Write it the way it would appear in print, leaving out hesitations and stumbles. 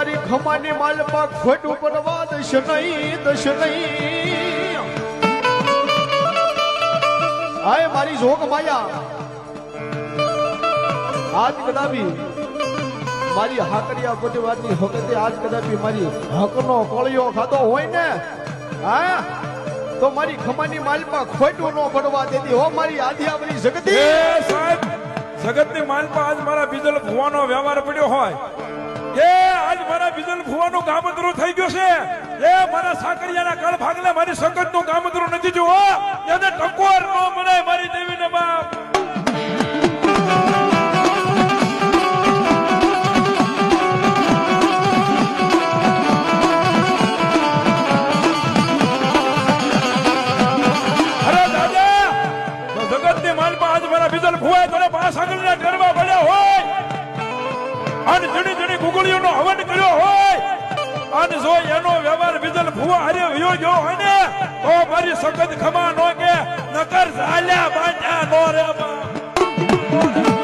મારી ખમાની માલમાં ખોટું પડવા દશ નહીં આય મારી જોગ માયા આજ કદાપી મારી હાકરિયા પટવારની હકતે આજ કદાપી મારી હકનો કોળિયો ખાતો હોય ને હા તો મારી ખમાની માલમાં ખોટું ન પડવા દેતી હો મારી આદિયાવરી જગતી સાહેબ જગતની માલમાં આજ મારા બીજલ ભુવાનો વ્યવહાર પડ્યો હોય એ આજ મારા બીજલ ભુવાનું કામતરું થઈ ગયું છે એ મારા સાકરિયાના કળ ભાગલે મારી સંકટનું કામતરું નથી જોવો એને ટકોર નો મળે મારી દેવીને બાપ હવન કર્યો હોય અને જો એનો વ્યવહાર બીજલ ભુવા હારે વયો ગયો હોય ને તો મારી સખત ખમા નો કે નકર ઝાલ્યા બાંધ્યા નો રે બા